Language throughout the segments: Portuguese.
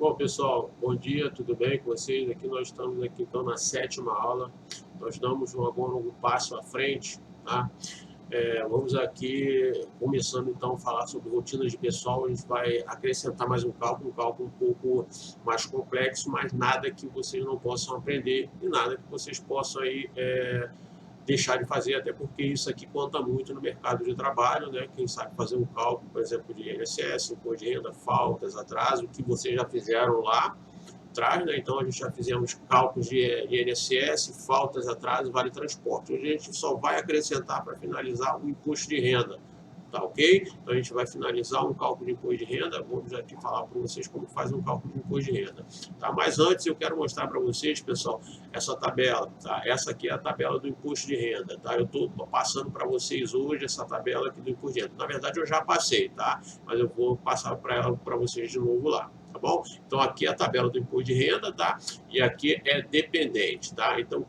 Bom, pessoal, bom dia, tudo bem com vocês? Aqui nós estamos aqui então na sétima aula. Nós damos um longo passo à frente, tá? Vamos aqui começando então a falar sobre rotinas de pessoal. A gente vai acrescentar mais um cálculo um pouco mais complexo, mas nada que vocês não possam aprender e nada que vocês possam aí deixar de fazer, até porque isso aqui conta muito no mercado de trabalho, né? Quem sabe fazer um cálculo, por exemplo, de INSS, imposto de renda, faltas, atraso, que vocês já fizeram lá atrás, né? Então a gente já fizemos cálculos de INSS, faltas, atraso, vale transporte. Hoje a gente só vai acrescentar para finalizar o imposto de renda. Tá ok? Então a gente vai finalizar um cálculo de imposto de renda. Vamos aqui falar para vocês como faz um cálculo de imposto de renda. Tá? Mas antes eu quero mostrar para vocês, pessoal, essa tabela. Tá? Essa aqui é a tabela do imposto de renda. Tá? Eu estou passando para vocês hoje essa tabela aqui do imposto de renda. Na verdade eu já passei, tá? Mas eu vou passar para vocês de novo lá. Tá bom? Então aqui é a tabela do imposto de renda, tá? E aqui é dependente, tá? Então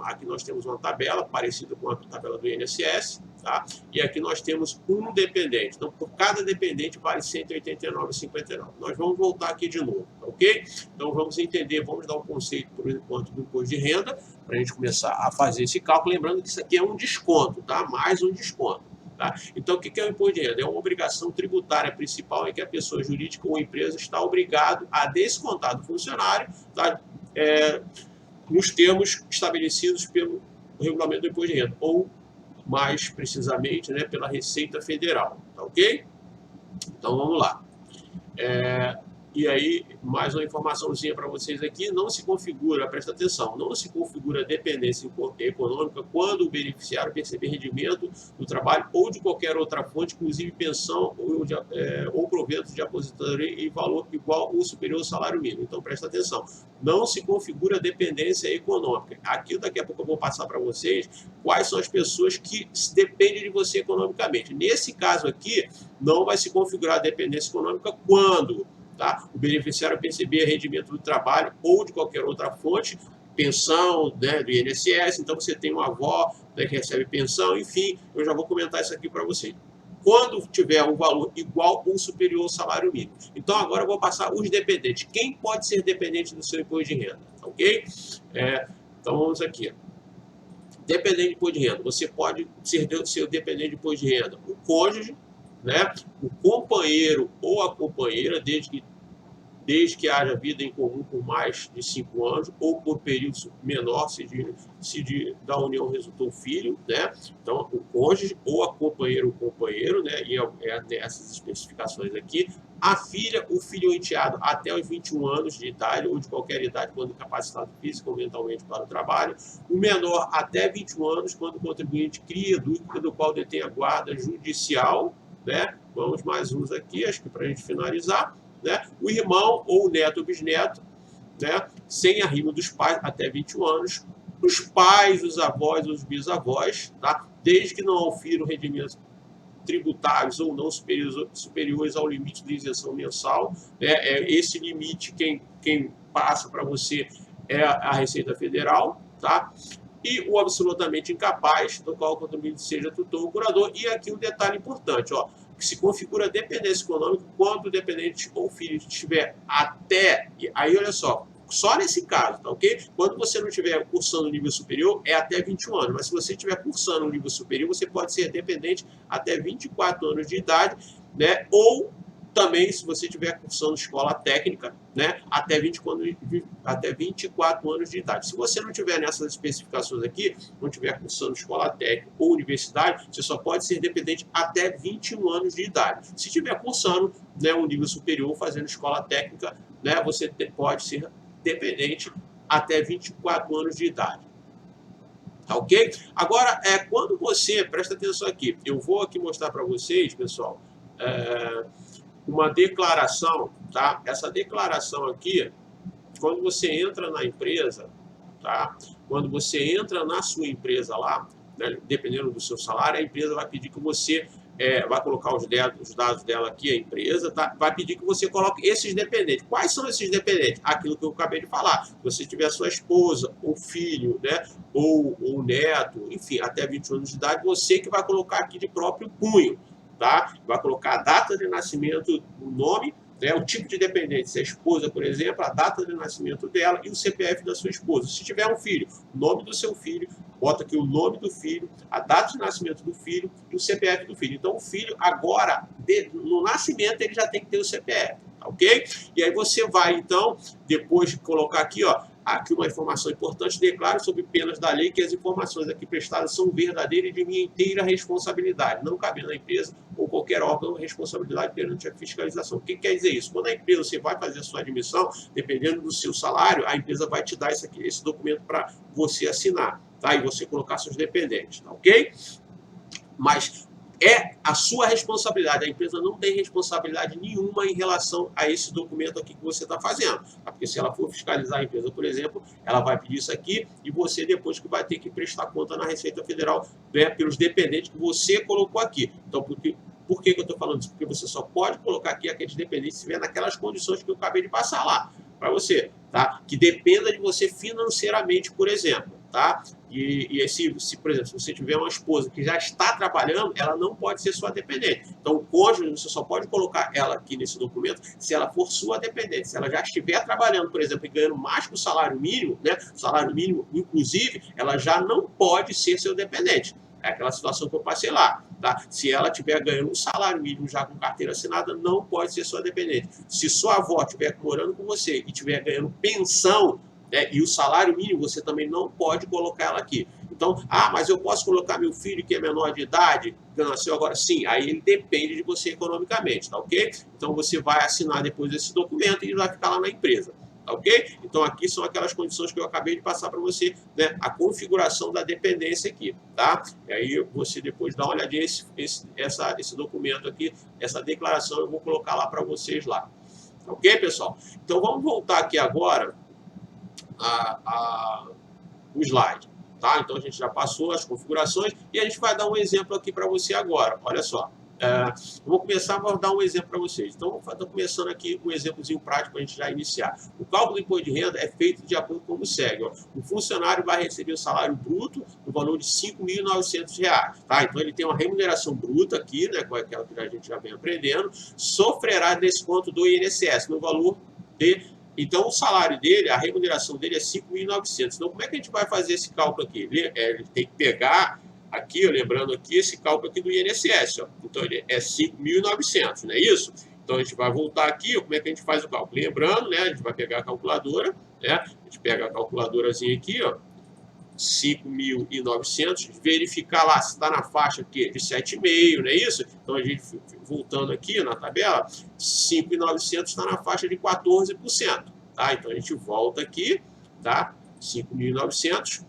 aqui nós temos uma tabela parecida com a tabela do INSS, tá? E aqui nós temos um dependente. Então por cada dependente vale R$ 189,59. Nós vamos voltar aqui de novo, tá ok? Então vamos entender, vamos dar um conceito por enquanto do imposto de renda para a gente começar a fazer esse cálculo, lembrando que isso aqui é um desconto, tá? Mais um desconto. Tá? Então, o que é o imposto de renda? É uma obrigação tributária principal em que a pessoa jurídica ou empresa está obrigado a descontar do funcionário, tá? Nos termos estabelecidos pelo regulamento do imposto de renda, ou mais precisamente, né, pela Receita Federal. Tá ok? Então, vamos lá. E aí, mais uma informaçãozinha para vocês aqui, não se configura, presta atenção, não se configura dependência econômica quando o beneficiário perceber rendimento do trabalho ou de qualquer outra fonte, inclusive pensão ou provento de aposentadoria em valor igual ou superior ao salário mínimo. Então, presta atenção, não se configura dependência econômica. Aqui, daqui a pouco eu vou passar para vocês quais são as pessoas que dependem de você economicamente. Nesse caso aqui, não vai se configurar dependência econômica quando... Tá? O beneficiário perceber rendimento do trabalho ou de qualquer outra fonte, pensão, né, do INSS, então você tem uma avó, né, que recebe pensão, enfim, eu já vou comentar isso aqui para vocês. Quando tiver um valor igual ou superior ao salário mínimo. Então agora eu vou passar os dependentes. Quem pode ser dependente do seu imposto de renda? Ok? Então vamos aqui. Dependente de imposto de renda. Você pode ser dependente de imposto de renda. O cônjuge, né? O companheiro ou a companheira, desde que haja vida em comum por mais de 5 anos, ou por período menor, se da união resultou filho, né? Então, o cônjuge ou a companheira ou companheiro, né? E essas especificações aqui. A filha, o filho ou enteado até os 21 anos de idade, ou de qualquer idade, quando incapacitado física ou mentalmente para o trabalho. O menor até 21 anos, quando o contribuinte cria dúvida do qual detém a guarda judicial, né? Vamos mais uns aqui, acho que para a gente finalizar, né? O irmão ou o neto ou bisneto, né? Sem arrimo dos pais até 21 anos, os pais, os avós, os bisavós, tá? Desde que não aufiram rendimentos tributários ou não superiores ao limite de isenção mensal, né? Esse limite quem passa para você é a Receita Federal, tá? E o absolutamente incapaz, do qual o contribuinte seja tutor ou curador. E aqui um detalhe importante, ó, que se configura dependência econômica quando o dependente ou filho estiver até... Aí, olha só nesse caso, tá ok? Quando você não estiver cursando o nível superior, é até 21 anos. Mas se você estiver cursando o nível superior, você pode ser dependente até 24 anos de idade, né? Ou... também, se você estiver cursando escola técnica, né, até 24 anos de idade. Se você não tiver nessas especificações aqui, não estiver cursando escola técnica ou universidade, você só pode ser dependente até 21 anos de idade. Se estiver cursando, né, um nível superior, fazendo escola técnica, né, você pode ser dependente até 24 anos de idade. Tá ok? Agora, quando você, presta atenção aqui, eu vou aqui mostrar para vocês, pessoal, uma declaração, tá? Essa declaração aqui, quando você entra na empresa, tá? Quando você entra na sua empresa lá, né, dependendo do seu salário, a empresa vai pedir que você vai colocar os dados dela aqui, a empresa, tá? Vai pedir que você coloque esses dependentes. Quais são esses dependentes? Aquilo que eu acabei de falar. Se você tiver sua esposa, ou filho, né, ou neto, enfim, até 20 anos de idade, você que vai colocar aqui de próprio punho. Tá? Vai colocar a data de nascimento, o nome, né, o tipo de dependente, se é a esposa, por exemplo, a data de nascimento dela e o CPF da sua esposa. Se tiver um filho, o nome do seu filho, bota aqui o nome do filho, a data de nascimento do filho e o CPF do filho. Então, o filho, agora, no nascimento, ele já tem que ter o CPF, tá ok? E aí você vai, então, depois de colocar aqui, ó, aqui uma informação importante, declaro sob penas da lei que as informações aqui prestadas são verdadeiras e de minha inteira responsabilidade, não cabendo à empresa ou qualquer órgão responsabilidade perante a fiscalização. O que quer dizer isso? Quando a empresa, você vai fazer a sua admissão, dependendo do seu salário, a empresa vai te dar esse documento para você assinar, tá? E você colocar seus dependentes, tá ok? Mas é a sua responsabilidade. A empresa não tem responsabilidade nenhuma em relação a esse documento aqui que você está fazendo. Tá? Porque se ela for fiscalizar a empresa, por exemplo, ela vai pedir isso aqui e você depois que vai ter que prestar conta na Receita Federal, né, pelos dependentes que você colocou aqui. Então, por que eu estou falando isso? Porque você só pode colocar aqui aqueles dependentes se estiver naquelas condições que eu acabei de passar lá para você, tá? Que dependa de você financeiramente, por exemplo, tá? Se, por exemplo, se você tiver uma esposa que já está trabalhando, ela não pode ser sua dependente. Então, o cônjuge, você só pode colocar ela aqui nesse documento se ela for sua dependente. Se ela já estiver trabalhando, por exemplo, e ganhando mais que o salário mínimo, né? O salário mínimo, inclusive, ela já não pode ser seu dependente. É aquela situação que eu passei lá, tá? Se ela estiver ganhando um salário mínimo já com carteira assinada, não pode ser sua dependente. Se sua avó estiver morando com você e estiver ganhando pensão, né, e o salário mínimo, você também não pode colocar ela aqui. Então, mas eu posso colocar meu filho que é menor de idade, que nasceu agora? Sim, aí ele depende de você economicamente, tá ok? Então, você vai assinar depois esse documento e ele vai ficar lá na empresa. Tá ok? Então, aqui são aquelas condições que eu acabei de passar para você, né? A configuração da dependência aqui, tá? E aí, você depois dá uma olhadinha, esse documento aqui, essa declaração, eu vou colocar lá para vocês lá. Tá ok, pessoal? Então, vamos voltar aqui agora o slide, tá? Então, a gente já passou as configurações e a gente vai dar um exemplo aqui para você agora. Olha só. Eu vou começar a dar um exemplo para vocês. Então, estou começando aqui um exemplozinho prático para a gente já iniciar. O cálculo do imposto de renda é feito de acordo com como segue. Ó. O funcionário vai receber o salário bruto no valor de R$ 5.900. Tá? Então, ele tem uma remuneração bruta aqui, né, com aquela que a gente já vem aprendendo, sofrerá desconto do INSS no valor de... Então, o salário dele, a remuneração dele é 5.900. Então, como é que a gente vai fazer esse cálculo aqui? Ele tem que pegar... Aqui, lembrando aqui, esse cálculo aqui do INSS, ó. Então ele é 5.900, não é isso? Então a gente vai voltar aqui, ó, como é que a gente faz o cálculo? Lembrando, né, a gente vai pegar a calculadora, né, a gente pega a calculadorazinha aqui, ó, 5.900, verificar lá se está na faixa aqui de 7,5, não é isso? Então a gente, voltando aqui na tabela, 5.900 está na faixa de 14%, tá? Então a gente volta aqui, tá? 5.900.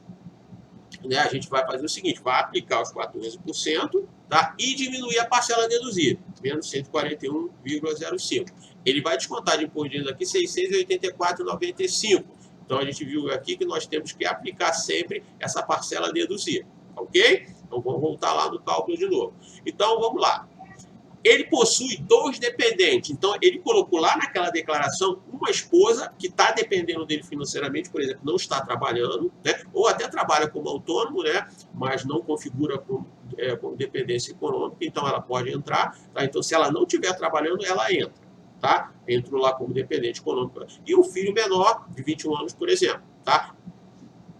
Né, a gente vai fazer o seguinte, vai aplicar os 14%, tá, e diminuir a parcela deduzida, menos 141,05. Ele vai descontar de imposto de renda aqui R$ 684,95. Então, a gente viu aqui que nós temos que aplicar sempre essa parcela deduzida, ok? Então, vamos voltar lá no cálculo de novo. Então, vamos lá. Ele possui 2 dependentes, então ele colocou lá naquela declaração uma esposa que está dependendo dele financeiramente, por exemplo, não está trabalhando, né? Ou até trabalha como autônomo, né? Mas não configura como dependência econômica, então ela pode entrar, tá? Então, se ela não estiver trabalhando, ela entra, tá? Entrou lá como dependente econômico. E um filho menor, de 21 anos, por exemplo, tá?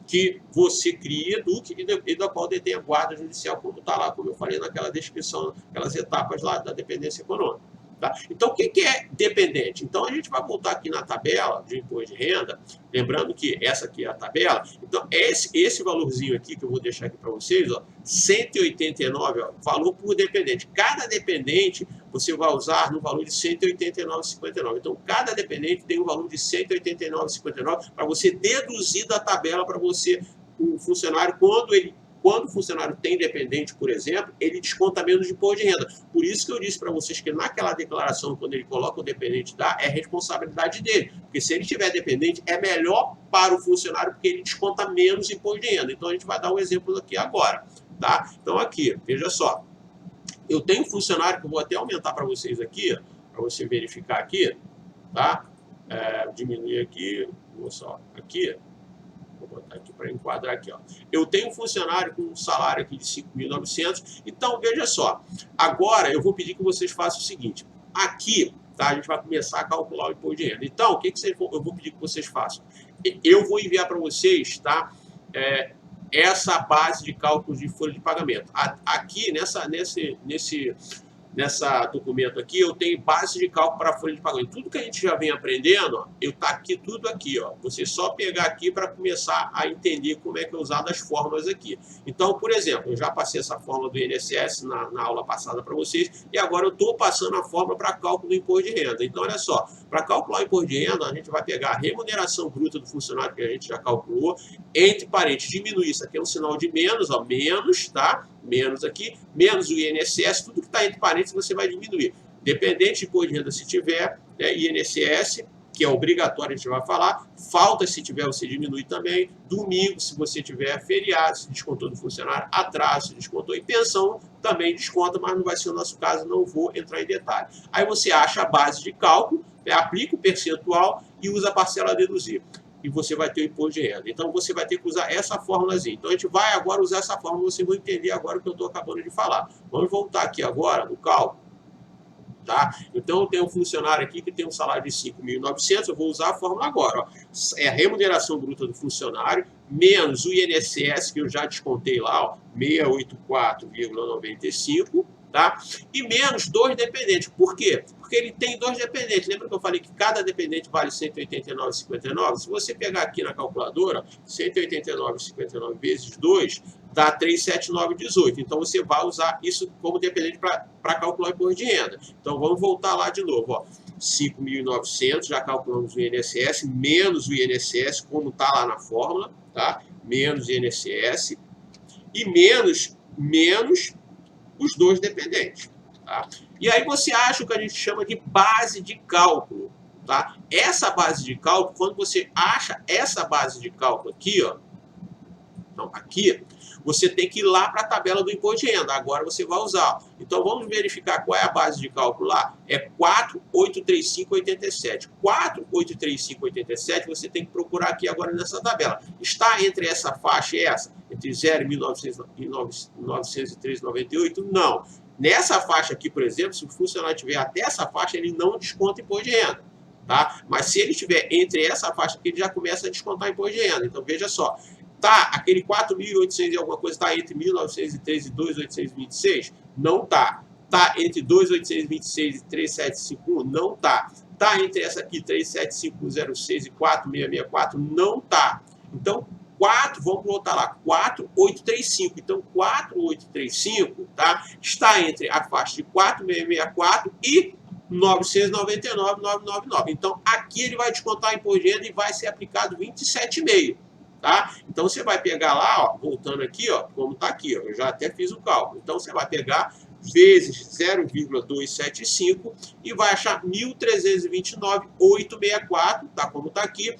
Que você cria, eduque e da qual detém a guarda judicial, como está lá, como eu falei naquela descrição, aquelas etapas lá da dependência econômica. Tá? Então, o que é dependente? Então, a gente vai voltar aqui na tabela de imposto de renda, lembrando que essa aqui é a tabela. Então, esse valorzinho aqui, que eu vou deixar aqui para vocês, ó, 189, ó, valor por dependente. Cada dependente você vai usar no valor de 189,59. Então, cada dependente tem um valor de 189,59 para você deduzir da tabela para você, o funcionário, quando o funcionário tem dependente, por exemplo, ele desconta menos de imposto de renda. Por isso que eu disse para vocês que naquela declaração, quando ele coloca o dependente é responsabilidade dele. Porque se ele tiver dependente, é melhor para o funcionário, porque ele desconta menos imposto de renda. Então, a gente vai dar um exemplo aqui agora. Tá? Então, aqui, veja só. Eu tenho um funcionário que eu vou até aumentar para vocês aqui, para você verificar aqui. Tá? Diminuir aqui, vou só aqui. Vou botar aqui para enquadrar aqui, ó. Eu tenho um funcionário com um salário aqui de 5.900. Então, veja só. Agora, eu vou pedir que vocês façam o seguinte. Aqui, tá? A gente vai começar a calcular o imposto de renda. Então, o que eu vou pedir que vocês façam? Eu vou enviar para vocês, tá? Essa base de cálculos de folha de pagamento. Aqui, nessa documento aqui, eu tenho base de cálculo para a folha de pagamento. Tudo que a gente já vem aprendendo, ó, tá aqui, tudo aqui, ó. Você só pegar aqui para começar a entender como é que é usado as fórmulas aqui. Então, por exemplo, eu já passei essa fórmula do INSS na aula passada para vocês, e agora eu estou passando a fórmula para cálculo do imposto de renda. Então, olha só, para calcular o imposto de renda, a gente vai pegar a remuneração bruta do funcionário, que a gente já calculou, entre parênteses, diminuir, isso aqui é um sinal de menos, ó, menos, tá? Menos aqui, menos o INSS, tudo que está entre parênteses você vai diminuir. Dependente de imposto de renda se tiver, né, INSS, que é obrigatório, a gente vai falar, falta se tiver, você diminui também, domingo, se você tiver feriado, se descontou do funcionário, atraso, se descontou, e pensão também desconta, mas não vai ser o nosso caso, não vou entrar em detalhe. Aí você acha a base de cálculo, aplica o percentual e usa a parcela a deduzir. E você vai ter o imposto de renda. Então, você vai ter que usar essa fórmulazinha. Então, a gente vai agora usar essa fórmula, vocês vão entender agora o que eu estou acabando de falar. Vamos voltar aqui agora no cálculo. Tá? Então, eu tenho um funcionário aqui que tem um salário de 5.900, eu vou usar a fórmula agora. Ó. É a remuneração bruta do funcionário, menos o INSS, que eu já descontei lá, 684,95, tá? E menos 2 dependentes. Por quê? Porque ele tem 2 dependentes. Lembra que eu falei que cada dependente vale 189,59? Se você pegar aqui na calculadora, 189,59 vezes 2 dá 379,18. Então, você vai usar isso como dependente para calcular o imposto de renda. Então, vamos voltar lá de novo. Ó. 5.900, já calculamos o INSS, menos o INSS, como está lá na fórmula, tá? Menos o INSS e menos os 2 dependentes. Tá? E aí você acha o que a gente chama de base de cálculo. Tá? Essa base de cálculo, quando você acha essa base de cálculo aqui, ó, então, aqui, você tem que ir lá para a tabela do imposto de renda. Agora você vai usar. Então, vamos verificar qual é a base de cálculo lá. É 4.835,87. 4.835,87 você tem que procurar aqui agora nessa tabela. Está entre essa faixa e essa? Entre 0 e 1.913,98? Não. Nessa faixa aqui, por exemplo, se o funcionário tiver até essa faixa, ele não desconta imposto de renda. Tá? Mas se ele estiver entre essa faixa aqui, ele já começa a descontar imposto de renda. Então, veja só. Tá, aquele 4.800 e alguma coisa está entre 1.913 e 2.826? Não tá. Tá entre 2.826 e 3.751? Não tá. Tá entre essa aqui, 3.751,06 e 4.664? Não tá. Então, vamos voltar lá, 4.835. Então, 4.835, tá? Está entre a faixa de 4.664 e 999,999. Então, aqui ele vai descontar o imposto de renda e vai ser aplicado 27,5. Tá? Então, você vai pegar lá, ó, voltando aqui, ó, como está aqui, ó, eu já até fiz o cálculo. Então, você vai pegar vezes 0,275 e vai achar 1.329,864, tá? Como está aqui.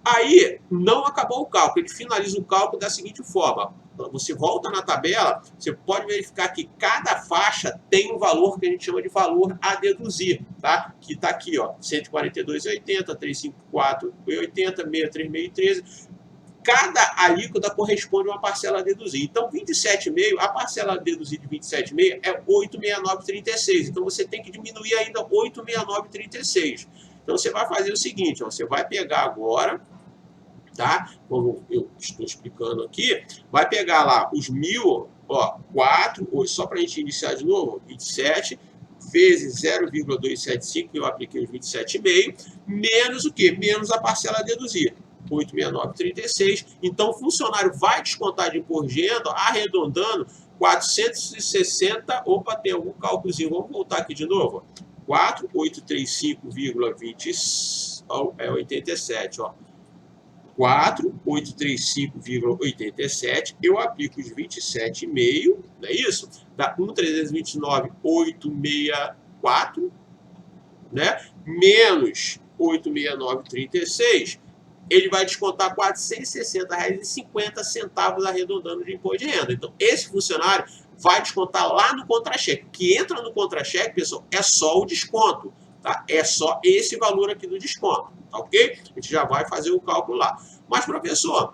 Aí, não acabou o cálculo, ele finaliza o cálculo da seguinte forma. Você volta na tabela, você pode verificar que cada faixa tem um valor que a gente chama de valor a deduzir, tá? Que está aqui, ó, 142,80, 354,80, 63,13. Cada alíquota corresponde a uma parcela a deduzir. Então, 27,5, a parcela a deduzir de 27,5 é 869,36. Então, você tem que diminuir ainda 869,36. Então, você vai fazer o seguinte, ó, você vai pegar agora, tá? Como eu estou explicando aqui, vai pegar lá os 1.000, ó, 4, só para a gente iniciar de novo, 27, vezes 0,275, que eu apliquei os 27,5, menos o quê? Menos a parcela a deduzir. 869,36. Então, o funcionário vai descontar de imposto de renda, arredondando, 460. Opa, tem algum cálculozinho. Vamos voltar aqui de novo. 4.835,87. Ó. 4.835,87. Eu aplico os 27,5. Não é isso? Dá 1.329,864. Né? Menos 869,36. Ele vai descontar R$ 460,50 arredondando de imposto de renda. Então, esse funcionário vai descontar lá no contra-cheque. O que entra no contra-cheque, pessoal, é só o desconto. Tá? É só esse valor aqui do desconto. Tá ok? A gente já vai fazer o cálculo lá. Mas, professor,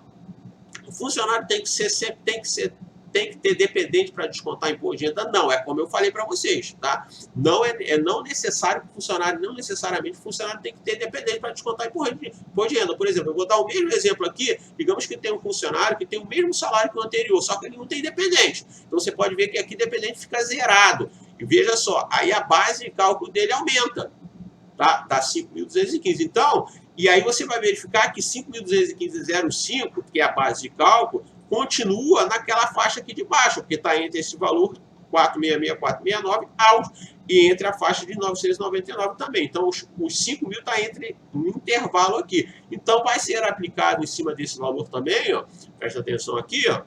o funcionário sempre tem que ser tem que ter dependente para descontar imposto de renda? Não, é como eu falei para vocês, tá? Não é não necessário que o funcionário, não necessariamente o funcionário tem que ter dependente para descontar imposto de renda. Por exemplo, eu vou dar o mesmo exemplo aqui, digamos que tem um funcionário que tem o mesmo salário que o anterior, só que ele não tem dependente. Então você pode ver que aqui dependente fica zerado. E veja só, aí a base de cálculo dele aumenta, tá? Dá 5.215. Então, e aí você vai verificar que 5.215,05, que é a base de cálculo, continua naquela faixa aqui de baixo, porque está entre esse valor 466, 469 e entre a faixa de 999 também. Então, os 5.000 está entre um intervalo aqui. Então, vai ser aplicado em cima desse valor também, ó, presta atenção aqui, ó,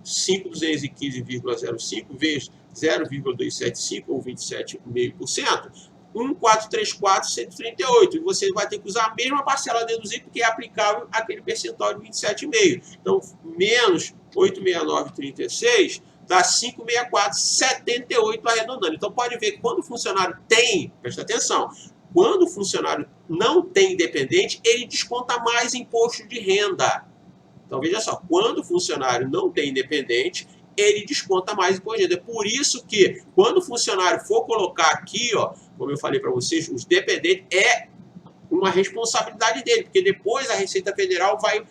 5.215,05 vezes 0,275 ou 27,5%, 1.434, 138. E você vai ter que usar a mesma parcela a deduzir, porque é aplicável aquele percentual de 27,5. Então, menos 869,36 dá 564,78 arredondando. Então, pode ver que quando o funcionário tem, presta atenção, quando o funcionário não tem dependente, ele desconta mais imposto de renda. Então, veja só, quando o funcionário não tem dependente, ele desconta mais imposto de renda. É por isso que, quando o funcionário for colocar aqui, ó, como eu falei para vocês, os dependentes é uma responsabilidade dele, porque depois a Receita Federal vai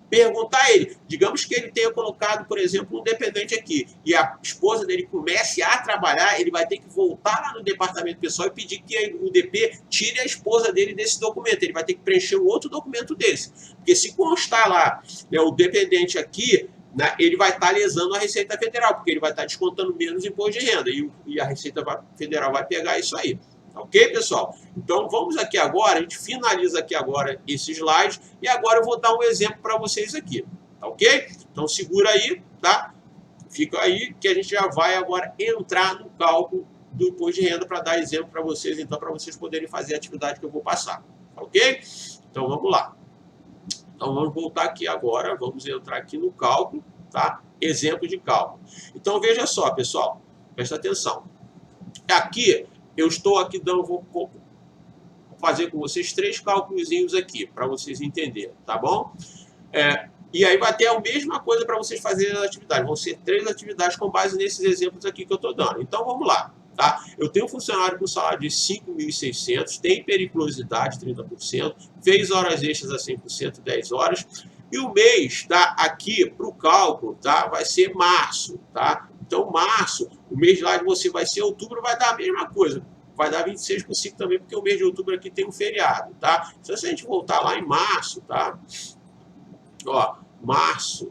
perguntar a ele. Digamos que ele tenha colocado, por exemplo, um dependente aqui, e a esposa dele comece a trabalhar, ele vai ter que voltar lá no departamento pessoal e pedir que o DP tire a esposa dele desse documento. Ele vai ter que preencher um outro documento desse. Porque se constar lá, né, o dependente aqui, né, ele vai estar lesando a Receita Federal, porque ele vai estar descontando menos imposto de renda, e a Receita Federal vai pegar isso aí. Ok, pessoal? Então, vamos aqui agora, a gente finaliza aqui agora esse slide, e agora eu vou dar um exemplo para vocês aqui, tá ok? Então, segura aí, tá? Fica aí, que a gente já vai agora entrar no cálculo do imposto de renda para dar exemplo para vocês, então, para vocês poderem fazer a atividade que eu vou passar, tá ok? Então, vamos lá. Então, vamos voltar aqui agora, vamos entrar aqui no cálculo, tá? Exemplo de cálculo. Então, veja só, pessoal, presta atenção. Aqui, eu estou aqui dando, vou fazer com vocês 3 cálculozinhos aqui, para vocês entenderem, tá bom? E aí vai ter a mesma coisa para vocês fazerem as atividades. Vão ser 3 atividades com base nesses exemplos aqui que eu estou dando. Então, vamos lá. Tá? Eu tenho um funcionário com salário de 5.600, tem periculosidade 30%, fez horas extras a 100%, 10 horas, e o mês tá, aqui para o cálculo tá, vai ser março. Tá? Então, março, o mês lá de você vai ser outubro, vai dar a mesma coisa. Vai dar 26 por 5 também, porque o mês de outubro aqui tem um feriado. Tá? Então, se a gente voltar lá em março, tá? Ó, março,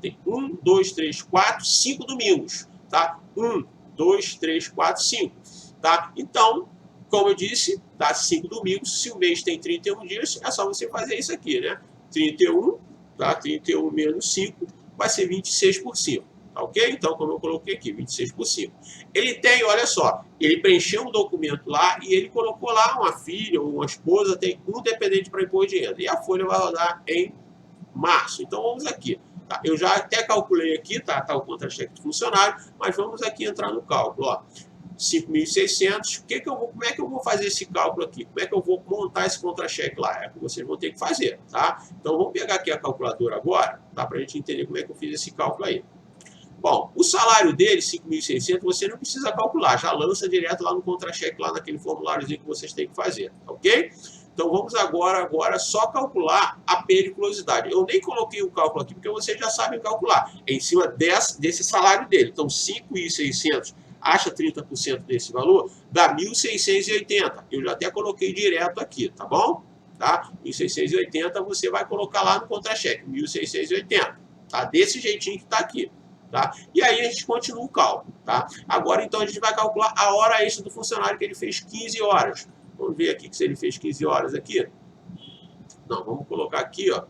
tem 1, 2, 3, 4, 5 domingos, tá? 1, 2, 3, 4, 5, tá? Então, como eu disse, dá 5 domingos. Se o mês tem 31 dias, é só você fazer isso aqui, né? 31, tá? 31 menos 5 vai ser 26 por 5, tá ok? Então, como eu coloquei aqui, 26 por 5. Ele tem, olha só, ele preencheu um documento lá e ele colocou lá uma filha ou uma esposa, tem um dependente para imposto de renda. E a folha vai rodar em março. Então, vamos aqui. Tá? Eu já até calculei aqui, tá o contra-cheque do funcionário, mas vamos aqui entrar no cálculo. Ó. 5.600, como é que eu vou fazer esse cálculo aqui? Como é que eu vou montar esse contra-cheque lá? É que vocês vão ter que fazer, tá? Então, vamos pegar aqui a calculadora agora, tá? Para a gente entender como é que eu fiz esse cálculo aí. Bom, o salário dele, 5.600, você não precisa calcular, já lança direto lá no contra-cheque, lá naquele formuláriozinho que vocês têm que fazer, ok? Então, vamos agora só calcular a periculosidade. Eu nem coloquei o cálculo aqui, porque vocês já sabem calcular. É em cima desse salário dele. Então, 5.600, acha 30% desse valor, dá 1.680. Eu já até coloquei direto aqui, tá bom? Tá? 1.680 você vai colocar lá no contra-cheque, 1.680. Tá? Desse jeitinho que está aqui. Tá? E aí a gente continua o cálculo. Tá? Agora, então, a gente vai calcular a hora extra do funcionário, que ele fez 15 horas. Vamos ver aqui que se ele fez 15 horas aqui. Não, vamos colocar aqui, ó.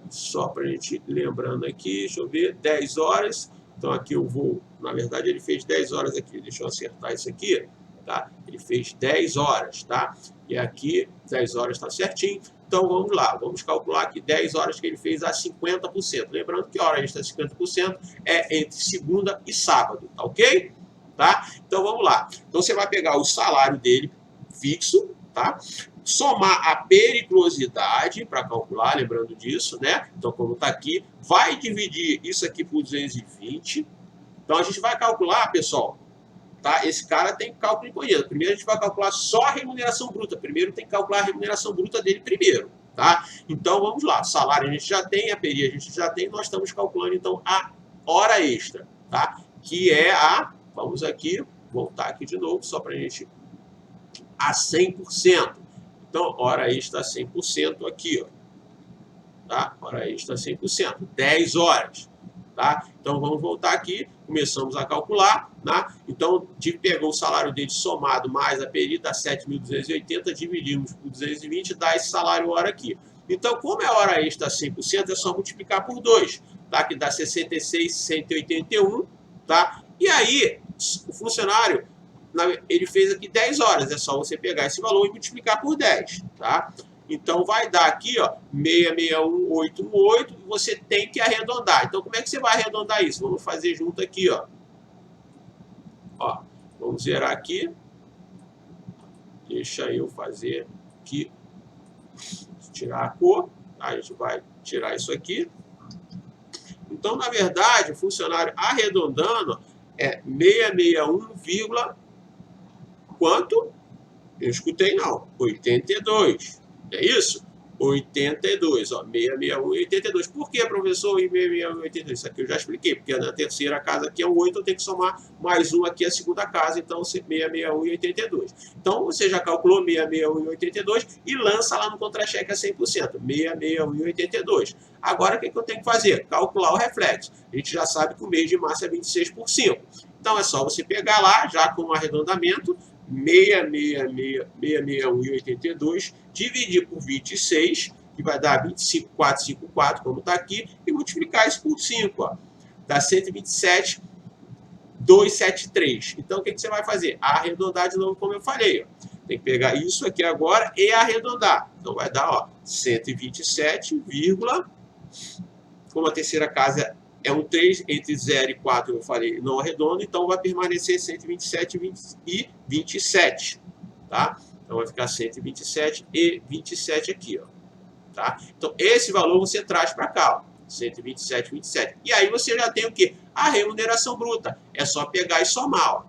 Só para a gente lembrando aqui, deixa eu ver, 10 horas. Então aqui eu vou, na verdade ele fez 10 horas aqui, deixa eu acertar isso aqui, tá? Ele fez 10 horas, tá? E aqui 10 horas está certinho. Então vamos lá, vamos calcular aqui 10 horas que ele fez a 50%. Lembrando que a hora extra 50% é entre segunda e sábado, tá ok? Tá? Então vamos lá. Então você vai pegar o salário dele fixo, tá? somar a periculosidade para calcular, lembrando disso, né? Então, como está aqui, vai dividir isso aqui por 220. Então, a gente vai calcular, pessoal, tá? Esse cara tem cálculo imposto. Primeiro, a gente vai calcular só a remuneração bruta. Primeiro, tem que calcular a remuneração bruta dele primeiro, tá? Então, vamos lá. Salário a gente já tem, a peri a gente já tem. Nós estamos calculando, então, a hora extra, tá? Que é a... Vamos aqui, voltar aqui de novo, só para a gente... A 100%. Então, hora extra 100% aqui, ó. Tá? Hora extra 100%. 10 horas. Tá? Então, vamos voltar aqui. Começamos a calcular. Tá? Então, pegou o salário dele somado mais a peri, dá 7.280, dividimos por 220, dá esse salário hora aqui. Então, como é hora extra 100%, é só multiplicar por 2, tá? Que dá 66.181, tá? E aí, o funcionário, ele fez aqui 10 horas, é só você pegar esse valor e multiplicar por 10, tá? Então, vai dar aqui, ó, 661.818, e você tem que arredondar. Então, como é que você vai arredondar isso? Vamos fazer junto aqui, ó. Ó, vamos zerar aqui. Deixa eu fazer aqui. Tirar a cor, tá? A gente vai tirar isso aqui. Então, na verdade, o funcionário arredondando é 661, quanto? Eu escutei não, 82. É isso? 82, ó, 661 e 82. Por que, professor, 661 e 82? Isso aqui eu já expliquei, porque na terceira casa aqui é um 8, eu tenho que somar mais um aqui a segunda casa, então 661 e 82. Então, você já calculou 661 e 82 e lança lá no contra-cheque a 100%, 661 e 82. Agora, o que eu tenho que fazer? Calcular o reflexo. A gente já sabe que o mês de março é 26 por 5. Então, é só você pegar lá, já com o arredondamento, 661,82, dividir por 26, que vai dar 25.454, como está aqui, e multiplicar isso por 5, ó, dá 127.273. Então, o que você vai fazer? Arredondar de novo, como eu falei. Ó. Tem que pegar isso aqui agora e arredondar. Então, vai dar, ó, 127, como a terceira casa é um 3, entre 0 e 4 eu falei não arredondo, então vai permanecer 127 e 27, tá? Então vai ficar 127 e 27 aqui, ó, tá? Então esse valor você traz para cá, ó, 127 e 27. E aí você já tem o quê? A remuneração bruta. É só pegar e somar,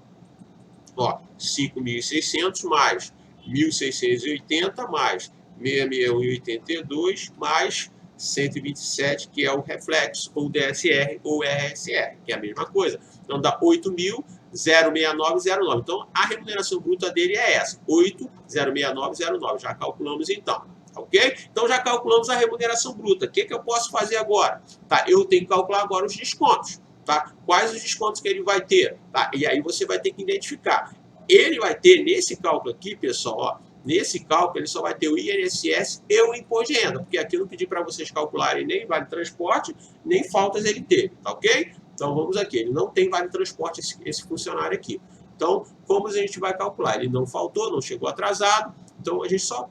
ó. 5.600 mais 1.680 mais 661,82 mais 127, que é o reflexo, ou DSR, ou RSR, que é a mesma coisa. Então, dá 8.069,09. Então, a remuneração bruta dele é essa, 8.069,09. Já calculamos, então. Ok? Então, já calculamos a remuneração bruta. O que eu posso fazer agora? Tá? Eu tenho que calcular agora os descontos. Tá? Quais os descontos que ele vai ter? Tá? E aí, você vai ter que identificar. Ele vai ter, nesse cálculo aqui, pessoal, ó, nesse cálculo, ele só vai ter o INSS e o imposto de renda, porque aqui eu não pedi para vocês calcularem nem vale transporte, nem faltas ele teve, tá ok? Então, vamos aqui, ele não tem vale transporte, esse funcionário aqui. Então, como a gente vai calcular? Ele não faltou, não chegou atrasado, então a gente só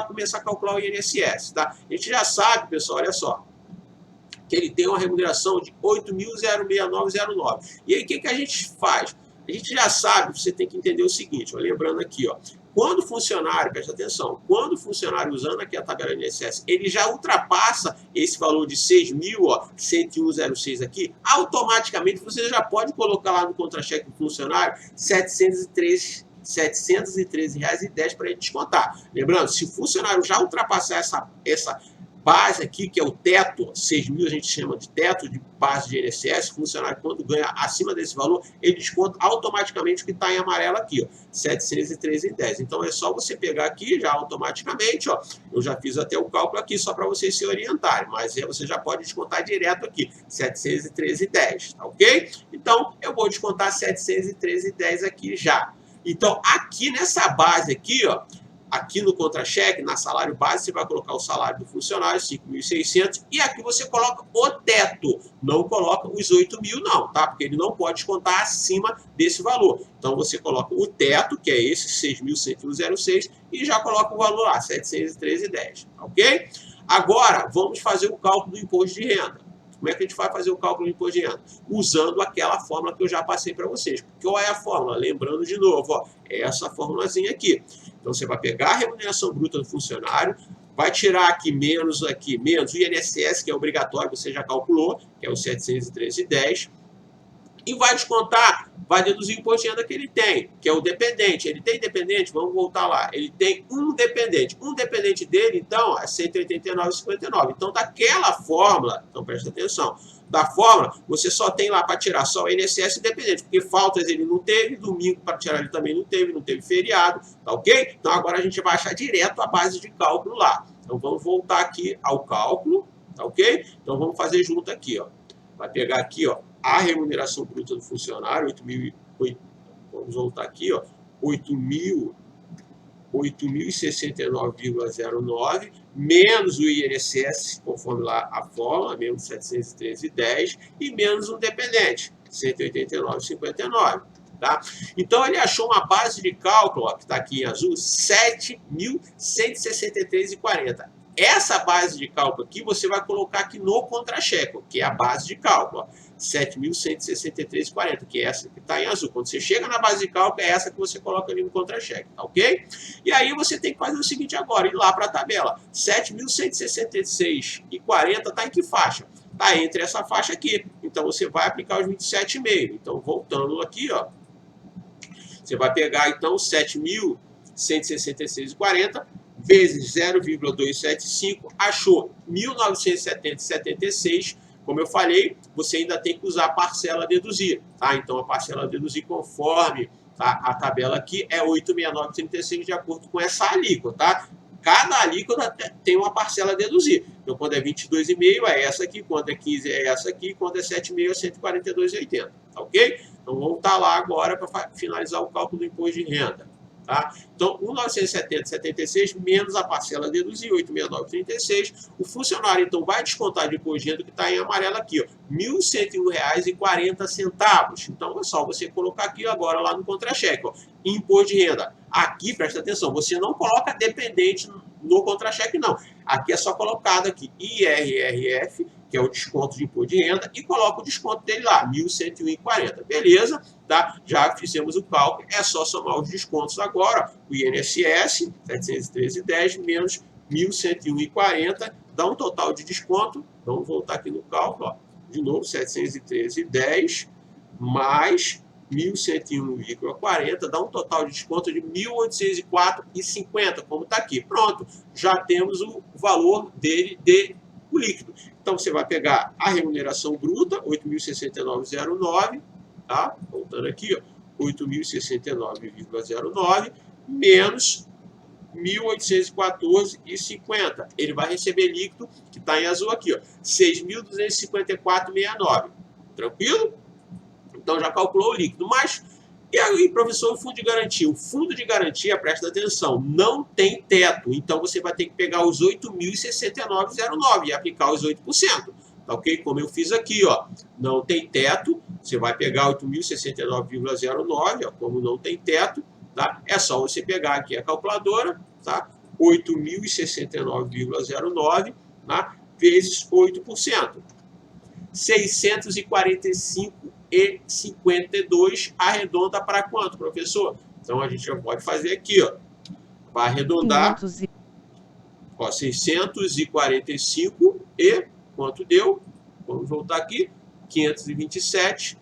começar a calcular o INSS, tá? A gente já sabe, pessoal, olha só, que ele tem uma remuneração de 8.069,09. E aí, o que a gente faz? A gente já sabe, você tem que entender o seguinte, ó, lembrando aqui, ó, quando o funcionário, presta atenção, quando o funcionário usando aqui a tabela de INSS, ele já ultrapassa esse valor de 6.101,06 aqui, automaticamente você já pode colocar lá no contra-cheque do funcionário R$ 713,10 para ele descontar. Lembrando, se o funcionário já ultrapassar essa base aqui, que é o teto, 6.000 a gente chama de teto de base de INSS, o funcionário quando ganha acima desse valor, ele desconta automaticamente o que está em amarelo aqui, ó, 713,10. Então é só você pegar aqui já automaticamente, ó, eu já fiz até o cálculo aqui só para vocês se orientarem, mas você já pode descontar direto aqui, 713,10, tá ok? Então eu vou descontar 713,10 aqui já. Então aqui nessa base aqui, ó, aqui no contra-cheque, na salário base, você vai colocar o salário do funcionário, 5.600, e aqui você coloca o teto, não coloca os 8.000 não, tá? Porque ele não pode descontar acima desse valor. Então você coloca o teto, que é esse 6.101,06, e já coloca o valor lá, 713,10, ok? Agora, vamos fazer o cálculo do imposto de renda. Como é que a gente vai fazer o cálculo do imposto de renda? Usando aquela fórmula que eu já passei para vocês. Qual é a fórmula? Lembrando de novo, ó, é essa formulazinha aqui. Então, você vai pegar a remuneração bruta do funcionário, vai tirar aqui, menos o INSS, que é obrigatório, você já calculou, que é o 713,10, e vai descontar, vai deduzir o imposto de renda que ele tem, que é o dependente. Ele tem dependente? Vamos voltar lá. Ele tem um dependente. Um dependente dele, então, é 189,59. Então, daquela fórmula, então presta atenção, da fórmula, você só tem lá para tirar só o INSS e dependente, porque faltas ele não teve, domingo para tirar ele também não teve feriado, tá ok? Então, agora a gente vai achar direto a base de cálculo lá. Então, vamos voltar aqui ao cálculo, tá ok? Então, vamos fazer junto aqui, ó. Vai pegar aqui, ó, a remuneração bruta do funcionário, vamos voltar aqui, ó, 8.069,09, menos o INSS, conforme lá a fórmula, menos 713,10, e menos um dependente, 189,59. Tá? Então, ele achou uma base de cálculo, ó, que está aqui em azul, 7.163,40. Essa base de cálculo aqui, você vai colocar aqui no contra-cheque, que é a base de cálculo, 7.163,40, que é essa que está em azul. Quando você chega na base de cálculo, é essa que você coloca ali no contra-cheque, tá ok? E aí você tem que fazer o seguinte agora, ir lá para a tabela. 7.166,40 está em que faixa? Está entre essa faixa aqui. Então, você vai aplicar os 27,5. Então, voltando aqui, ó, você vai pegar, então, 7.166,40 vezes 0,275, achou 1.970,76. Como eu falei, você ainda tem que usar a parcela a deduzir, tá? Então, a parcela a deduzir conforme, tá, a tabela aqui é 869,36 de acordo com essa alíquota, tá? Cada alíquota tem uma parcela a deduzir. Então, quando é 22,5 é essa aqui, quando é 15 é essa aqui, quando é 7,5 é 142,80, tá ok? Então, vamos voltar lá agora para finalizar o cálculo do imposto de renda. Tá? Então, 1.970,76 menos a parcela a deduzir, 869,36. O funcionário, então, vai descontar de imposto de renda que está em amarelo aqui, ó, R$ 1.101,40. Então, é só você colocar aqui agora lá no contra-cheque, ó, imposto de renda. Aqui, presta atenção, você não coloca dependente no contra-cheque, não. Aqui é só colocado aqui IRRF, que é o desconto de imposto de renda, e coloca o desconto dele lá, R$ 1.101,40. Beleza? Tá? Já fizemos o cálculo, é só somar os descontos agora. O INSS, 713,10 menos 1.101,40, dá um total de desconto. Vamos voltar aqui no cálculo, ó. De novo, 713,10 mais 1.101,40, dá um total de desconto de R$ 1.804,50, como está aqui. Pronto, já temos o valor dele o líquido. Então, você vai pegar a remuneração bruta, 8.069,09, tá? Voltando aqui, ó, 8.069,09, menos 1.814,50. Ele vai receber líquido, que está em azul aqui, ó, 6.254,69. Tranquilo? Então, já calculou o líquido. Mas, e aí, professor, o fundo de garantia? O fundo de garantia, presta atenção, não tem teto. Então, você vai ter que pegar os 8.069,09 e aplicar os 8%. Tá ok? Como eu fiz aqui, ó. Não tem teto. Você vai pegar 8.069,09, ó. Como não tem teto, tá? É só você pegar aqui a calculadora, tá? 8.069,09, tá? Vezes 8%. 645,52 arredonda para quanto, professor? Então, a gente já pode fazer aqui, ó. Vai arredondar. 645 e quanto deu? Vamos voltar aqui. 527.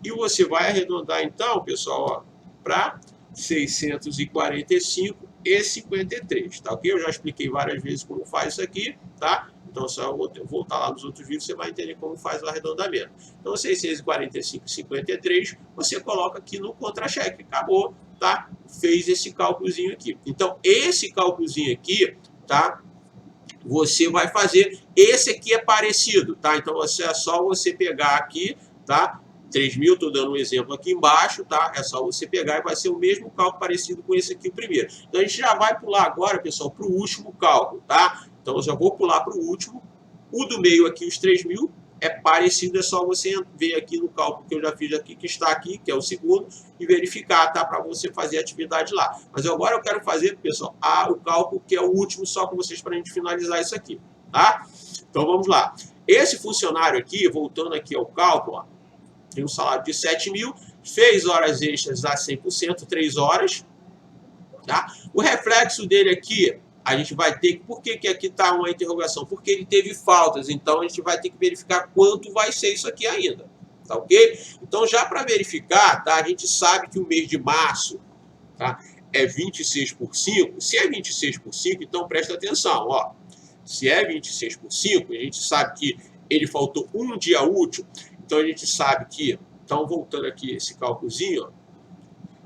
E você vai arredondar, então, pessoal, para 645,53, tá ok? Eu já expliquei várias vezes como faz isso aqui, tá? Então, só eu vou voltar lá nos outros vídeos, você vai entender como faz o arredondamento. Então, 645,53, você coloca aqui no contra-cheque. Acabou, tá? Fez esse cálculozinho aqui. Então, esse cálculozinho aqui, tá? Você vai fazer. Esse aqui é parecido, tá? Então, é só você pegar aqui, tá? 3.000, estou dando um exemplo aqui embaixo, tá? É só você pegar e vai ser o mesmo cálculo parecido com esse aqui, o primeiro. Então, a gente já vai pular agora, pessoal, para o último cálculo, tá? Então, eu já vou pular para o último. O do meio aqui, os 3.000, é parecido, é só você ver aqui no cálculo que eu já fiz aqui, que está aqui, que é o segundo, e verificar, tá? Para você fazer a atividade lá. Mas agora eu quero fazer, pessoal, o cálculo que é o último, só com vocês, para a gente finalizar isso aqui, tá? Então, vamos lá. Esse funcionário aqui, voltando aqui ao cálculo, ó, tem um salário de 7.000, fez horas extras a 100%, 3 horas, Tá? O reflexo dele aqui, a gente vai ter que... Por que aqui está uma interrogação? Porque ele teve faltas, então a gente vai ter que verificar quanto vai ser isso aqui ainda. Tá ok? Então, já para verificar, tá, a gente sabe que o mês de março, tá, é 26 por 5. Se é 26 por 5, então presta atenção. Ó. Se é 26 por 5, a gente sabe que ele faltou um dia útil. Então, a gente sabe que... Então, voltando aqui esse cálculozinho, ó,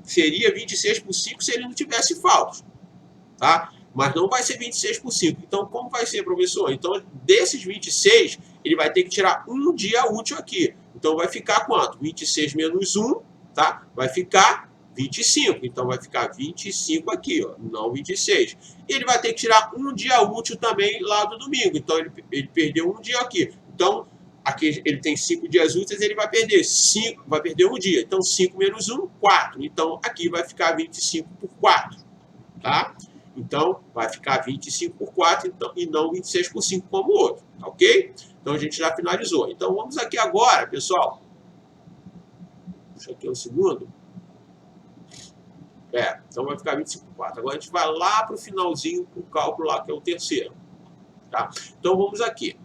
seria 26 por 5 se ele não tivesse faltas. Tá? Mas não vai ser 26 por 5. Então, como vai ser, professor? Então, desses 26, ele vai ter que tirar um dia útil aqui. Então, vai ficar quanto? 26 menos 1, tá? Vai ficar 25. Então, vai ficar 25 aqui, ó, não 26. E ele vai ter que tirar um dia útil também lá do domingo. Então, ele perdeu um dia aqui. Então, aqui ele tem 5 dias úteis, ele vai perder um dia. Então, 5 menos 1, 4. Então, aqui vai ficar 25 por 4, tá? Então, vai ficar 25 por 4 então, e não 26 por 5 como o outro, tá ok? Então, a gente já finalizou. Então, vamos aqui agora, pessoal. Deixa aqui um segundo. Então vai ficar 25 por 4. Agora a gente vai lá para o finalzinho, o cálculo lá, que é o terceiro. Tá? Então, vamos aqui.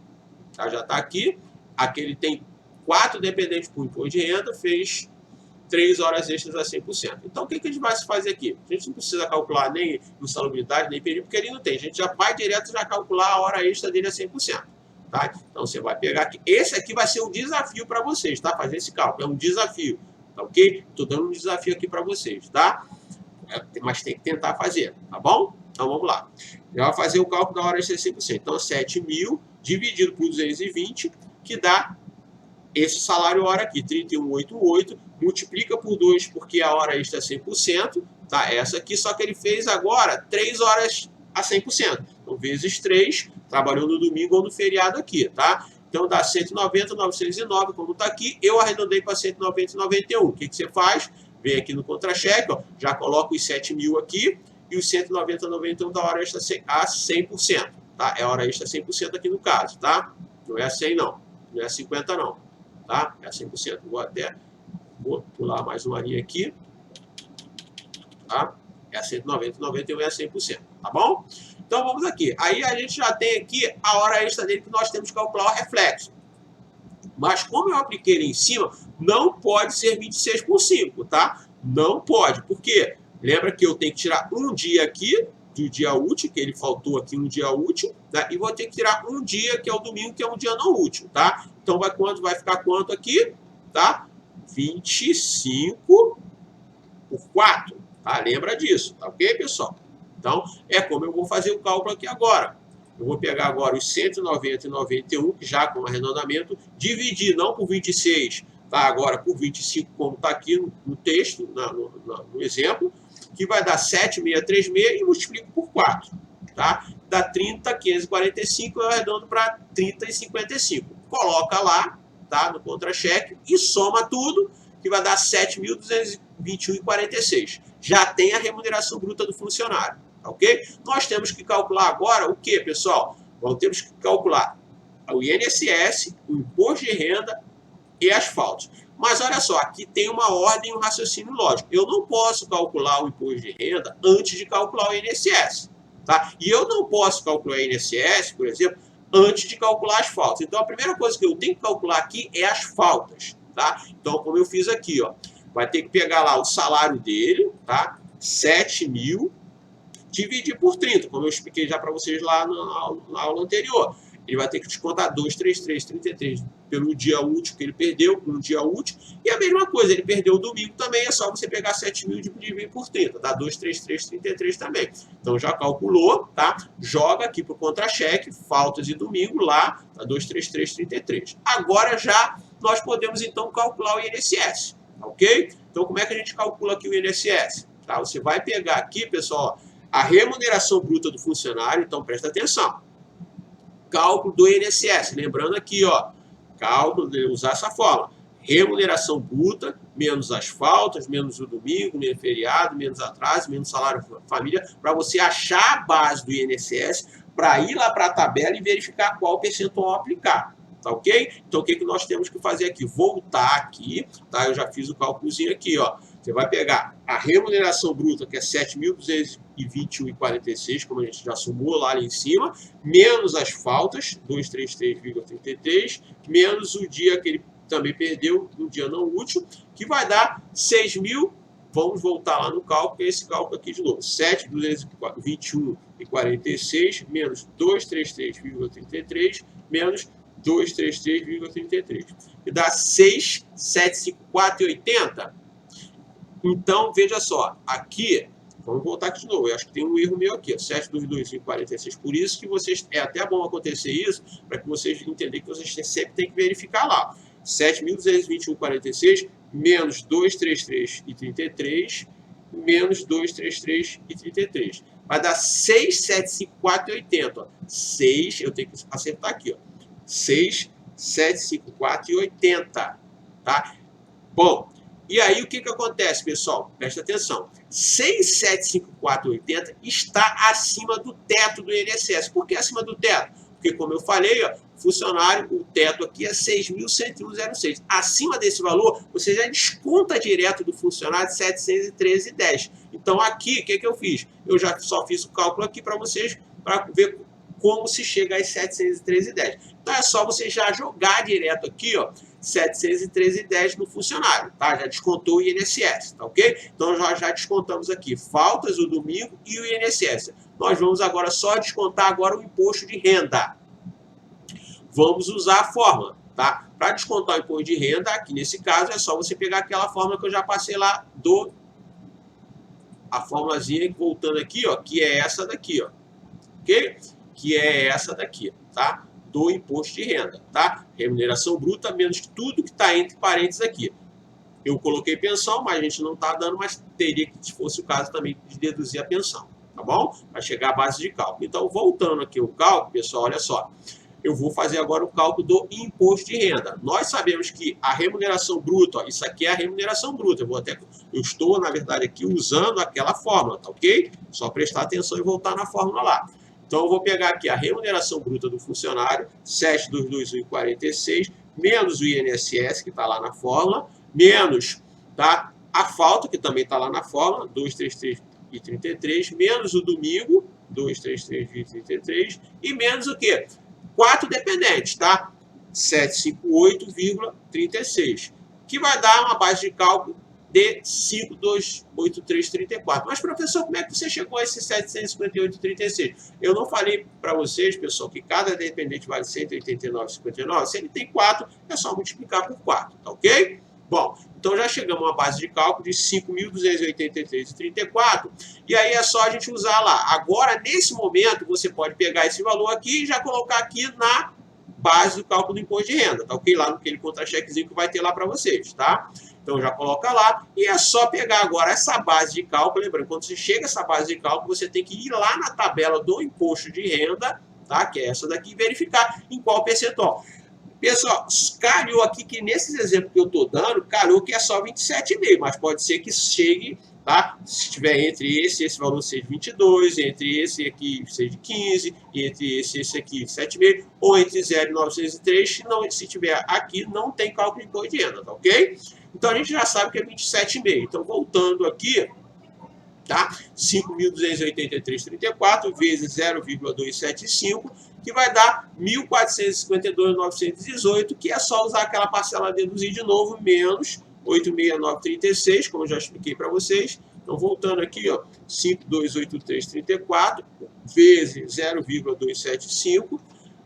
Tá? Já está aqui. Aqui ele tem 4 dependentes por imposto de renda, fez 3 horas extras a 100%. Então, o que a gente vai fazer aqui? A gente não precisa calcular nem insalubridade, nem período, porque ele não tem. A gente já vai direto já calcular a hora extra dele a 100%. Tá? Então, você vai pegar aqui. Esse aqui vai ser um desafio para vocês, tá? Fazer esse cálculo. É um desafio, tá ok? Estou dando um desafio aqui para vocês, tá? Mas tem que tentar fazer, tá bom? Então, vamos lá. Já vai fazer o cálculo da hora extra 100%. Então, 7.000 dividido por 220, que dá esse salário hora aqui, 31,88, multiplica por 2, porque a hora extra é 100%, tá? Essa aqui, só que ele fez agora 3 horas a 100%. Então, vezes 3, trabalhou no domingo ou no feriado aqui, tá? Então, dá 190, 909, como está aqui, eu arredondei para 190 e 91. O que você faz? Vem aqui no contra-cheque, ó, já coloca os 7.000 aqui e os 190, 91 da hora extra a 100%, tá? É a hora extra 100% aqui no caso, tá? Não é 100 não, não é 50 não. Tá? É 100%. Vou pular mais uma linha aqui. Tá? É 190, 91 é 100%. Tá bom? Então vamos aqui. Aí a gente já tem aqui a hora extra dele que nós temos que calcular o reflexo. Mas como eu apliquei ele em cima, não pode ser 26 por 5, tá? Não pode. Por quê? Lembra que eu tenho que tirar um dia aqui do dia útil, que ele faltou aqui um dia útil, tá? E vou ter que tirar um dia, que é o domingo, que é um dia não útil, tá? Então vai ficar quanto aqui? Tá? 25 por 4, tá? Lembra disso, tá ok, pessoal? Então, é como eu vou fazer o cálculo aqui agora. Eu vou pegar agora os 190 e 91, já com arredondamento, dividir não por 26, tá? Agora por 25, como está aqui no texto, no exemplo, que vai dar 7,636 e multiplico por 4, tá? Dá 30,545, eu arredondo para 30,55. Coloca lá, tá? No contra-cheque e soma tudo, que vai dar 7.221,46. Já tem a remuneração bruta do funcionário, tá ok? Nós temos que calcular agora o que, pessoal? Nós temos que calcular o INSS, o imposto de renda e as faltas. Mas olha só, aqui tem uma ordem e um raciocínio lógico. Eu não posso calcular o imposto de renda antes de calcular o INSS. Tá? E eu não posso calcular o INSS, por exemplo, antes de calcular as faltas. Então, a primeira coisa que eu tenho que calcular aqui é as faltas. Tá? Então, como eu fiz aqui, ó, vai ter que pegar lá o salário dele, tá? 7.000, dividir por 30, como eu expliquei já para vocês lá na aula anterior. Ele vai ter que descontar 233,33 pelo dia útil que ele perdeu, um dia útil. E a mesma coisa, ele perdeu o domingo também, é só você pegar 7.000 e dividir por 30, dá 233,33 também. Então já calculou, tá? Joga aqui para o contra-cheque, faltas e domingo lá, tá? 233,33. Agora já nós podemos então calcular o INSS, ok? Então como é que a gente calcula aqui o INSS? Tá? Você vai pegar aqui, pessoal, a remuneração bruta do funcionário, então presta atenção. Cálculo do INSS, lembrando aqui, ó, cálculo de usar essa fórmula, remuneração bruta, menos as faltas, menos o domingo, menos feriado, menos atraso, menos salário família, para você achar a base do INSS, para ir lá para a tabela e verificar qual percentual aplicar, tá ok? Então, o que nós temos que fazer aqui? Voltar aqui, tá? Eu já fiz o cálculozinho aqui, ó. Você vai pegar a remuneração bruta, que é 7.200 e 21,46, como a gente já sumou lá em cima, menos as faltas, 233,33, menos o dia que ele também perdeu, no dia não útil, que vai dar 6.000. Vamos voltar lá no cálculo, que é esse cálculo aqui de novo. 7.221,46 menos 233,33 menos 233,33. Que dá 6.754,80. Então, veja só, aqui, vamos voltar aqui de novo. Eu acho que tem um erro meu aqui, 7.221,46. Por isso que vocês, é até bom acontecer isso, para que vocês entenderem que vocês sempre têm que verificar lá. 7.221,46 menos 233,33 menos 233,33. Vai dar 6.754,80. 6, eu tenho que acertar aqui, ó. 6.754,80. Tá? Bom, e aí o que acontece, pessoal? Presta atenção. 6.754,80 está acima do teto do INSS. Por que acima do teto? Porque, como eu falei, ó, funcionário, o teto aqui é 6.101,06. Acima desse valor, você já desconta direto do funcionário 713,10. Então, aqui, o que eu fiz? Eu já só fiz o cálculo aqui para vocês, para ver como se chega às 713,10. Então, é só você já jogar direto aqui, ó, 713,10 no funcionário, tá? Já descontou o INSS, tá ok? Então, já descontamos aqui faltas, o domingo e o INSS. Nós vamos agora só descontar agora o imposto de renda. Vamos usar a fórmula, tá? Para descontar o imposto de renda, aqui nesse caso, é só você pegar aquela fórmula que eu já passei lá a formulazinha, voltando aqui, ó, que é essa daqui, ó, ok? Que é essa daqui, tá? Do imposto de renda, tá? Remuneração bruta menos tudo que está entre parênteses aqui. Eu coloquei pensão, mas a gente não está dando, mas teria que, se fosse o caso, também de deduzir a pensão, tá bom? Para chegar à base de cálculo. Então, voltando aqui o cálculo, pessoal, olha só. Eu vou fazer agora o cálculo do imposto de renda. Nós sabemos que a remuneração bruta, ó, isso aqui é a remuneração bruta. Eu estou, na verdade, aqui usando aquela fórmula, tá ok? Só prestar atenção e voltar na fórmula lá. Então, eu vou pegar aqui a remuneração bruta do funcionário, 7.221,46, menos o INSS, que está lá na fórmula, menos, tá, a falta, que também está lá na fórmula, 233,33, menos o domingo, 233,33, e menos o quê? 4 dependentes, tá? 758,36, que vai dar uma base de cálculo de 5.283,34. Mas, professor, como é que você chegou a esse 758,36? Eu não falei para vocês, pessoal, que cada dependente vale 189,59? Se ele tem 4, é só multiplicar por 4, tá ok? Bom, então já chegamos a uma base de cálculo de 5.283,34, e aí é só a gente usar lá. Agora, nesse momento, você pode pegar esse valor aqui e já colocar aqui na base do cálculo do imposto de renda, tá ok? Lá naquele contra-chequezinho que vai ter lá para vocês, tá? Então já coloca lá e é só pegar agora essa base de cálculo. Lembrando, quando você chega a essa base de cálculo, você tem que ir lá na tabela do imposto de renda, tá? Que é essa daqui, e verificar em qual percentual. Pessoal, calhou aqui que nesses exemplos que eu estou dando, calhou que é só 27,5, mas pode ser que chegue, tá? Se tiver entre esse valor seja 22, entre esse aqui seja 15, e entre esse aqui 7,5, ou entre 0 e 903, se tiver aqui, não tem cálculo de imposto de renda, tá ok? Então, a gente já sabe que é 27,5. Então, voltando aqui, tá? 5.283,34 vezes 0,275, que vai dar 1.452,918, que é só usar aquela parcela a deduzir de novo, menos 869,36, como eu já expliquei para vocês. Então, voltando aqui, ó, 5.283,34 vezes 0,275,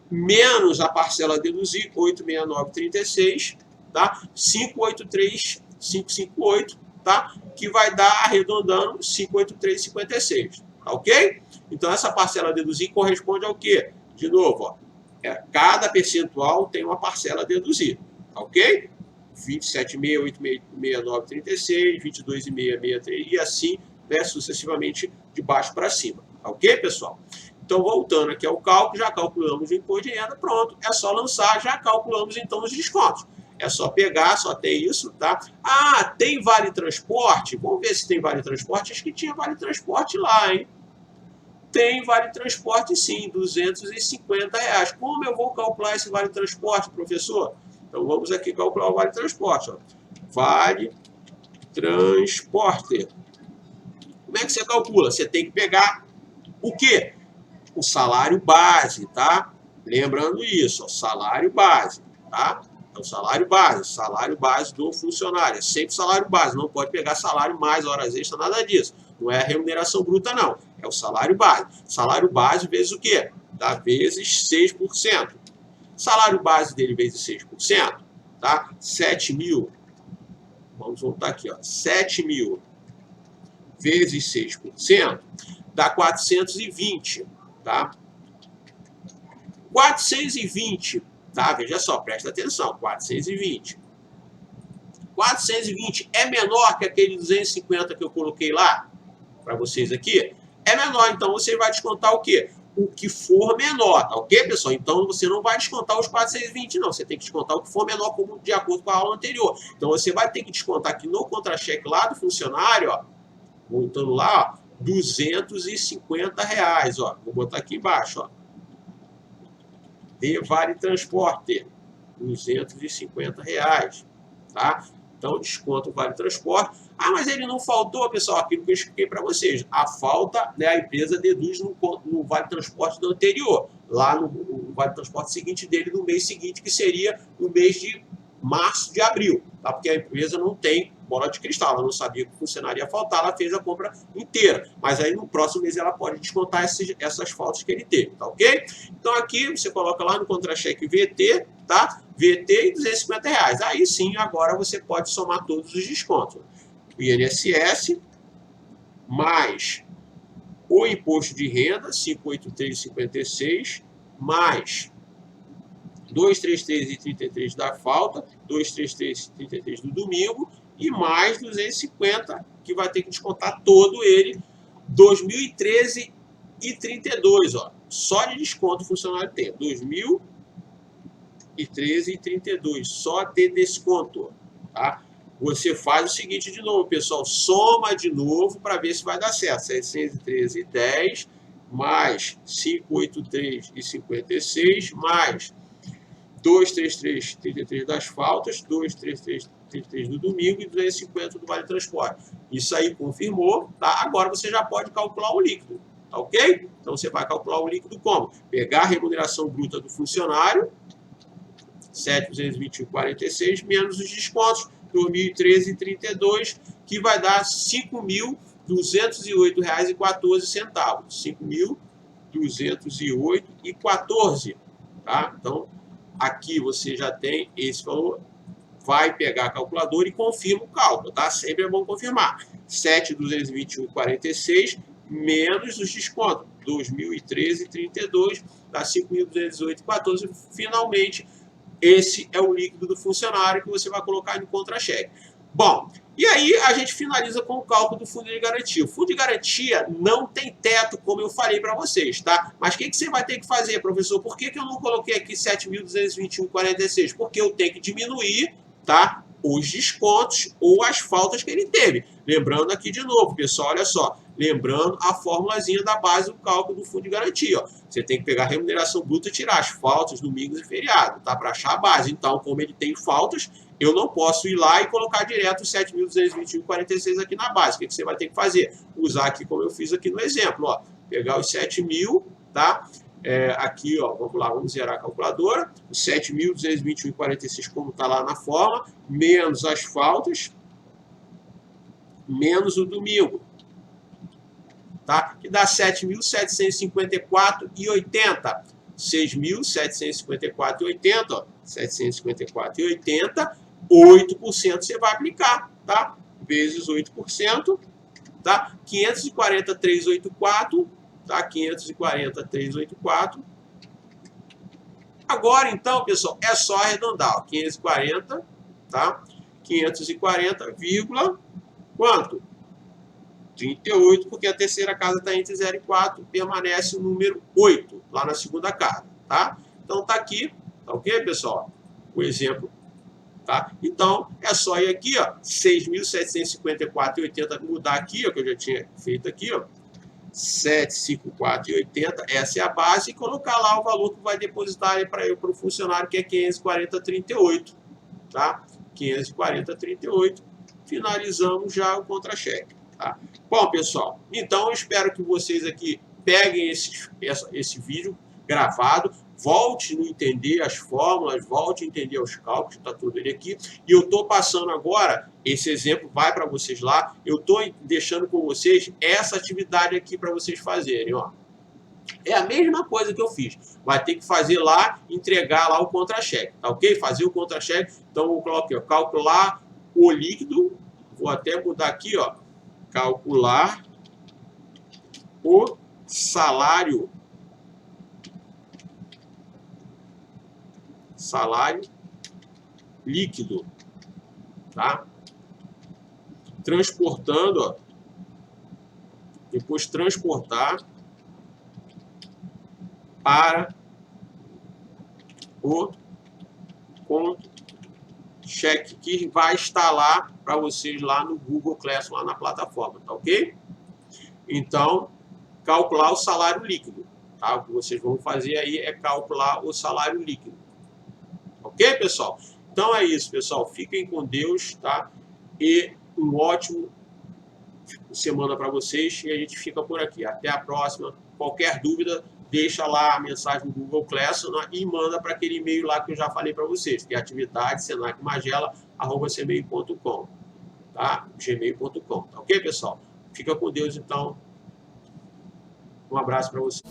menos a parcela a deduzir, 869,36, tá? 583,558, tá? Que vai dar, arredondando, 583,56, tá ok? Então, essa parcela a deduzir corresponde ao quê? De novo, ó, cada percentual tem uma parcela a deduzir, tá ok? 27,686,936, 22,663 e assim, né, sucessivamente de baixo para cima, tá ok, pessoal? Então, voltando aqui ao cálculo, já calculamos o imposto de renda, pronto, é só lançar, já calculamos então os descontos. É só pegar, só ter isso, tá? Ah, tem vale transporte? Vamos ver se tem vale transporte. Acho que tinha vale transporte lá, hein? Tem vale transporte sim, R$250. Como eu vou calcular esse vale transporte, professor? Então vamos aqui calcular o vale transporte. Ó. Vale transporte. Como é que você calcula? Você tem que pegar o quê? O salário base, tá? Lembrando isso, ó, salário base, tá? É o salário base do funcionário. É sempre salário base, não pode pegar salário mais horas extras, nada disso. Não é a remuneração bruta, não. É o salário base. Salário base vezes o quê? Dá vezes 6%. Salário base dele vezes 6%, tá? 7 mil. Vamos voltar aqui, ó. 7 mil vezes 6% dá 420, tá? 420, tá? Veja só, presta atenção, 420. 420 é menor que aquele 250 que eu coloquei lá para vocês aqui? É menor, então você vai descontar o quê? O que for menor, tá ok, pessoal? Então você não vai descontar os 420, não. Você tem que descontar o que for menor, como de acordo com a aula anterior. Então você vai ter que descontar aqui no contra-cheque lá do funcionário, ó, voltando lá, ó, R$250, ó. Vou botar aqui embaixo, ó. De vale transporte, R$250, tá? Então, desconto o vale transporte. Ah, mas ele não faltou, pessoal, aquilo que eu expliquei para vocês. A falta, né, a empresa deduz no vale transporte do anterior, lá no vale transporte seguinte dele, no mês seguinte, que seria o mês de março, de abril, tá? Porque a empresa não tem bola de cristal, ela não sabia que o funcionário ia faltar, ela fez a compra inteira. Mas aí no próximo mês ela pode descontar essas faltas que ele teve, tá ok? Então aqui você coloca lá no contra-cheque VT, tá? VT e R$250. Aí sim, agora você pode somar todos os descontos. O INSS, mais o imposto de renda, 583,56, mais 233,33 da falta, 233,33 do domingo, e mais 250, que vai ter que descontar todo ele, 2013,32, ó. Só de desconto o funcionário tem, 2013,32, só de desconto, tá? Você faz o seguinte de novo, pessoal, soma de novo para ver se vai dar certo, 713,10, mais 583,56, mais 233,33 das faltas, 233,33 do domingo e 250 do vale transporte. Isso aí confirmou, tá? Agora você já pode calcular o líquido, tá ok? Então você vai calcular o líquido como? Pegar a remuneração bruta do funcionário, 7.221,46, menos os descontos, 2013,32, que vai dar R$ 5.208,14. 5.208,14, tá? Então, aqui você já tem esse valor, vai pegar a calculadora e confirma o cálculo, tá? Sempre é bom confirmar. 7.221,46 menos os descontos, 2.013,32, dá 5.208,14. Finalmente, esse é o líquido do funcionário que você vai colocar no contra-cheque. Bom, e aí a gente finaliza com o cálculo do fundo de garantia. O fundo de garantia não tem teto, como eu falei para vocês, tá? Mas o que você vai ter que fazer, professor? Por que eu não coloquei aqui 7.221,46? Porque eu tenho que diminuir, tá, os descontos ou as faltas que ele teve. Lembrando aqui de novo, pessoal, olha só. Lembrando a formulazinha da base do cálculo do fundo de garantia. Ó. Você tem que pegar a remuneração bruta e tirar as faltas, domingos e feriados, tá? Para achar a base. Então, como ele tem faltas, eu não posso ir lá e colocar direto os 7.221,46 aqui na base. O que você vai ter que fazer? Usar aqui como eu fiz aqui no exemplo. Ó. Pegar os 7.000, tá? Aqui, ó, vamos lá, vamos zerar a calculadora. Os 7.221,46 como está lá na forma, menos as faltas, menos o domingo. Tá? Que dá 7.754,80. 6.754,80, 754,80, 8% você vai aplicar, tá? Vezes 8%, tá? 540,384, tá? 540,384. Agora, então, pessoal, é só arredondar, ó, 540, tá? 540, quanto? 38, porque a terceira casa está entre 0 e 4, permanece o número 8, lá na segunda casa, tá? Então, tá aqui, tá ok, pessoal? O exemplo, tá? Então, é só ir aqui, ó, 6.754,80, mudar aqui, ó, que eu já tinha feito aqui, ó, 754,80, essa é a base, e colocar lá o valor que vai depositar para o funcionário, que é 540,38, tá? 540,38, finalizamos já o contra-cheque. Tá? Bom, pessoal, então eu espero que vocês aqui peguem esse vídeo gravado, volte a entender as fórmulas, volte a entender os cálculos, está tudo ele aqui. E eu estou passando agora, esse exemplo vai para vocês lá, eu estou deixando com vocês essa atividade aqui para vocês fazerem, ó. É a mesma coisa que eu fiz. Vai ter que fazer lá, entregar lá o contra-cheque, tá ok? Fazer o contra-cheque. Então, eu coloquei, ó, calcular o líquido. Vou até mudar aqui, ó. Calcular o salário líquido, tá? Transportando, ó. Depois transportar para o contra-cheque, que vai estar lá para vocês lá no Google Classroom, lá na plataforma, tá ok? Então, calcular o salário líquido, tá? O que vocês vão fazer aí é calcular o salário líquido. Ok, pessoal? Então é isso, pessoal. Fiquem com Deus, tá? E um ótimo semana para vocês e a gente fica por aqui. Até a próxima. Qualquer dúvida, deixa lá a mensagem no Google Classroom, né, e manda para aquele e-mail lá que eu já falei para vocês, que é atividade@senacmagela@gmail.com, tá? gmail.com, tá ok, pessoal? Fica com Deus, então. Um abraço para vocês.